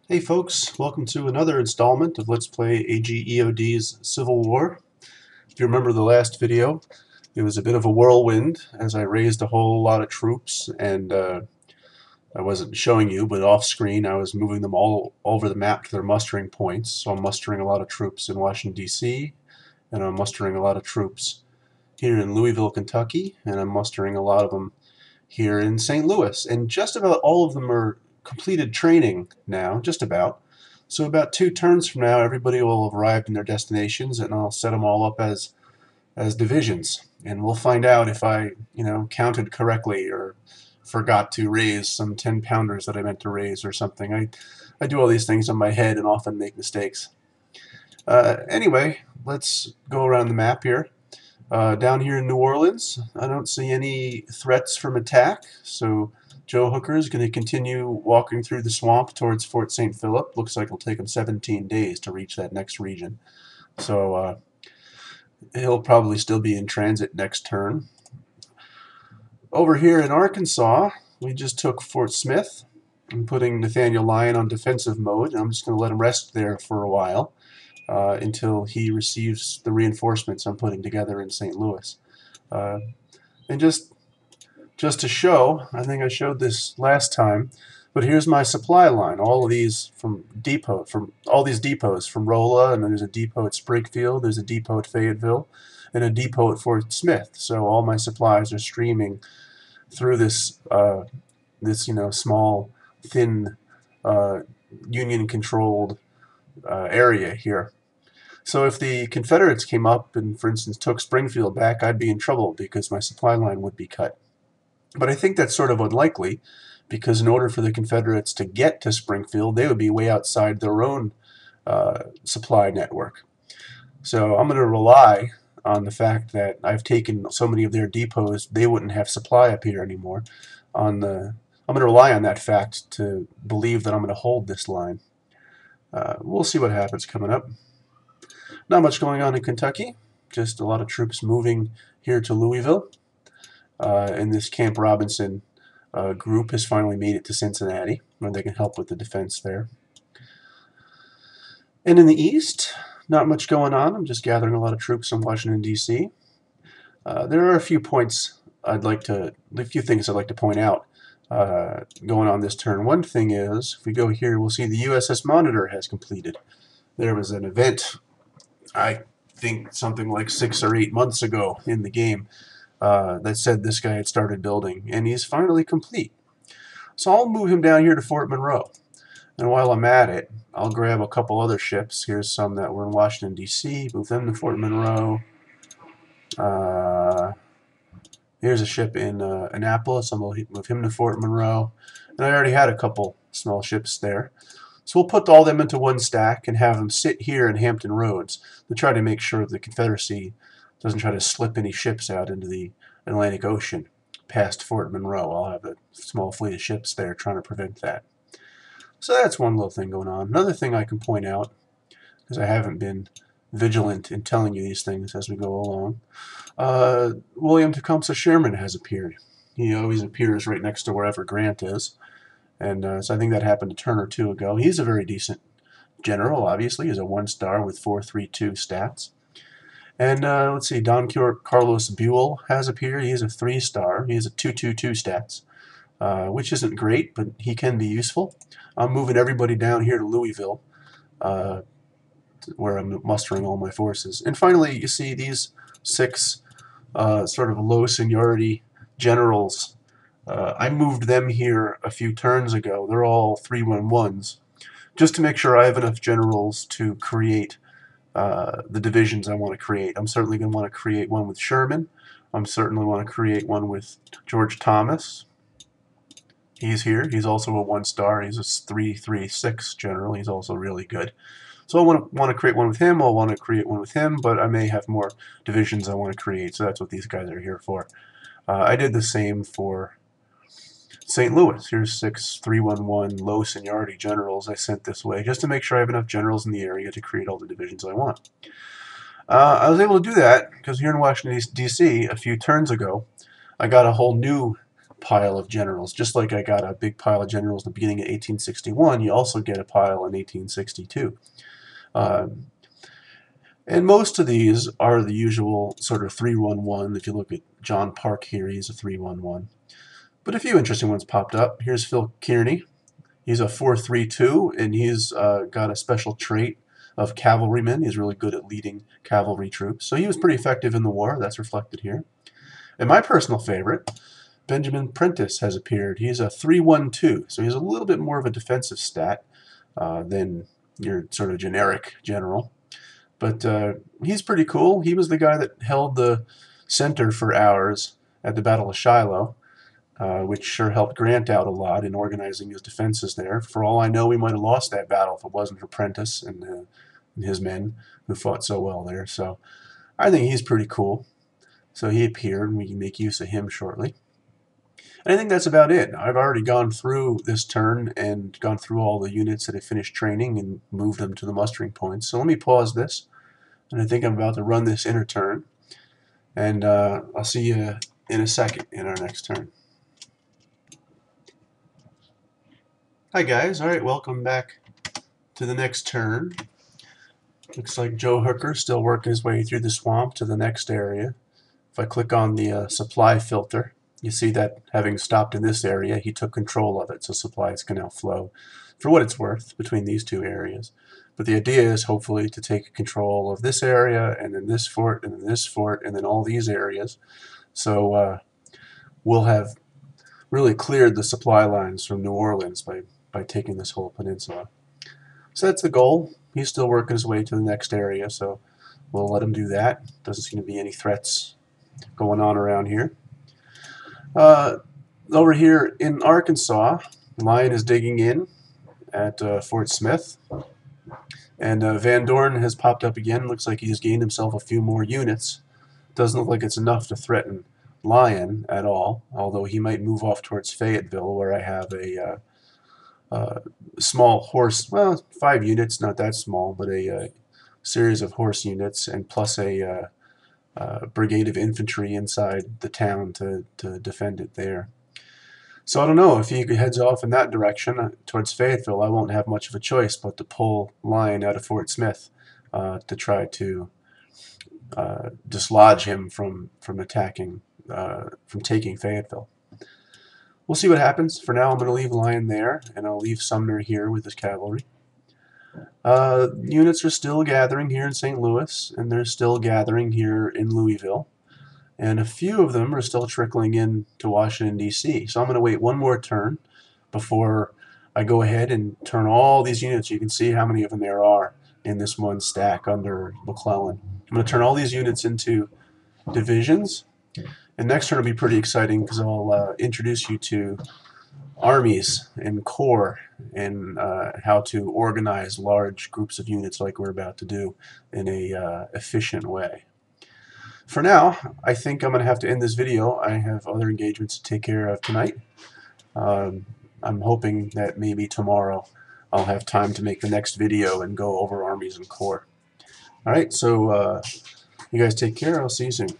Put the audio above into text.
Hey folks, welcome to another installment of Let's Play AGEOD's Civil War. If you remember the last video, it was a bit of a whirlwind as I raised a whole lot of troops and I wasn't showing you, but off screen I was moving them all over the map to their mustering points. So I'm mustering a lot of troops in Washington, D.C., and I'm mustering a lot of troops here in Louisville, Kentucky, and I'm mustering a lot of them here in St. Louis. And just about all of them are completed training now, just about. So about 2 turns from now, everybody will have arrived in their destinations, and I'll set them all up as divisions. And we'll find out if I, counted correctly or forgot to raise some 10-pounders that I meant to raise or something. I do all these things in my head and often make mistakes. Anyway, let's go around the map here. Down here in New Orleans, I don't see any threats from attack, so Joe Hooker is going to continue walking through the swamp towards Fort St. Philip. Looks like it'll take him 17 days to reach that next region. So he'll probably still be in transit next turn. Over here in Arkansas, we just took Fort Smith. I'm putting Nathaniel Lyon on defensive mode, and I'm just going to let him rest there for a while until he receives the reinforcements I'm putting together in St. Louis. And just to show, I think I showed this last time, but here's my supply line. All of these from all these depots from Rolla, and then there's a depot at Springfield, there's a depot at Fayetteville, and a depot at Fort Smith. So all my supplies are streaming through this small, thin, Union-controlled area here. So if the Confederates came up and, for instance, took Springfield back, I'd be in trouble because my supply line would be cut. But I think that's sort of unlikely because in order for the Confederates to get to Springfield, they would be way outside their own supply network. So I'm going to rely on the fact that I've taken so many of their depots, they wouldn't have supply up here anymore. I'm going to rely on that fact to believe that I'm going to hold this line. We'll see what happens coming up. Not much going on in Kentucky, just a lot of troops moving here to Louisville. And this Camp Robinson group has finally made it to Cincinnati, where they can help with the defense there. And in the east, not much going on. I'm just gathering a lot of troops in Washington, D.C. There are a few things I'd like to point out going on this turn. One thing is, if we go here, we'll see the USS Monitor has completed. There was an event, I think something like 6 or 8 months ago in the game, that said this guy had started building, and he's finally complete. So I'll move him down here to Fort Monroe. And while I'm at it, I'll grab a couple other ships. Here's some that were in Washington, D.C., move them to Fort Monroe. Here's a ship in Annapolis. I'm going to move him to Fort Monroe. And I already had a couple small ships there. So we'll put all them into one stack and have them sit here in Hampton Roads to try to make sure the Confederacy doesn't try to slip any ships out into the Atlantic Ocean past Fort Monroe. I'll have a small fleet of ships there trying to prevent that. So that's one little thing going on. Another thing I can point out, because I haven't been vigilant in telling you these things as we go along, William Tecumseh Sherman has appeared. He always appears right next to wherever Grant is. And so I think that happened a turn or two ago. He's a very decent general, obviously. He's a 1-star with 4.32 stats. And let's see, Don Carlos Buell has appeared. He's a 3-star. He has a 2.22 stats, which isn't great, but he can be useful. I'm moving everybody down here to Louisville, where I'm mustering all my forces. And finally, you see these 6 sort of low seniority generals. I moved them here a few turns ago. They're all 311s, just to make sure I have enough generals to create the divisions I want to create. I'm certainly going to want to create one with Sherman. I'm certainly want to create one with George Thomas. He's here. He's also a 1-star. He's a 3.36 general. He's also really good. So I want to create one with him. I'll want to create one with him, but I may have more divisions I want to create. So that's what these guys are here for. I did the same for St. Louis. Here's 6 311 low seniority generals I sent this way, just to make sure I have enough generals in the area to create all the divisions I want. I was able to do that because here in Washington, D.C., a few turns ago, I got a whole new pile of generals. Just like I got a big pile of generals in the beginning of 1861, you also get a pile in 1862. And most of these are the usual sort of 3-1-1. If you look at John Park here, he's a 3-1-1. But a few interesting ones popped up. Here's Phil Kearney. He's a 4-3-2, and he's got a special trait of cavalryman. He's really good at leading cavalry troops. So he was pretty effective in the war. That's reflected here. And my personal favorite, Benjamin Prentice, has appeared. He's a 3-1-2, so he's a little bit more of a defensive stat than your sort of generic general. But he's pretty cool. He was the guy that held the center for hours at the Battle of Shiloh, which sure helped Grant out a lot in organizing his defenses there. For all I know, we might have lost that battle if it wasn't for Prentice and his men who fought so well there. So I think he's pretty cool. So he appeared, and we can make use of him shortly. And I think that's about it. I've already gone through this turn and gone through all the units that have finished training and moved them to the mustering points. So let me pause this, and I think I'm about to run this inner turn. And I'll see you in a second in our next turn. Hi guys, alright, welcome back to the next turn. Looks like Joe Hooker's still working his way through the swamp to the next area. If I click on the supply filter, you see that having stopped in this area, he took control of it, so supplies can now flow for what it's worth between these two areas. But the idea is hopefully to take control of this area, and then this fort, and then this fort, and then all these areas. So we'll have really cleared the supply lines from New Orleans by taking this whole peninsula. So that's the goal. He's still working his way to the next area, so we'll let him do that. Doesn't seem to be any threats going on around here. Over here in Arkansas, Lyon is digging in at Fort Smith, and Van Dorn has popped up again. Looks like he's gained himself a few more units. Doesn't look like it's enough to threaten Lyon at all, although he might move off towards Fayetteville, where I have a small horse, well, 5 units, not that small, but a series of horse units, and plus a brigade of infantry inside the town to defend it there. So I don't know, if he heads off in that direction towards Fayetteville, I won't have much of a choice but to pull Lyon out of Fort Smith to try to dislodge him from attacking, from taking Fayetteville. We'll see what happens. For now, I'm going to leave Lyon there, and I'll leave Sumner here with his cavalry. Units are still gathering here in St. Louis, and they're still gathering here in Louisville. And a few of them are still trickling in to Washington, D.C. So I'm going to wait one more turn before I go ahead and turn all these units. You can see how many of them there are in this one stack under McClellan. I'm going to turn all these units into divisions. And next turn will be pretty exciting because I'll introduce you to armies and corps and how to organize large groups of units like we're about to do in a efficient way. For now, I think I'm going to have to end this video. I have other engagements to take care of tonight. I'm hoping that maybe tomorrow I'll have time to make the next video and go over armies and corps. Alright, so you guys take care. I'll see you soon.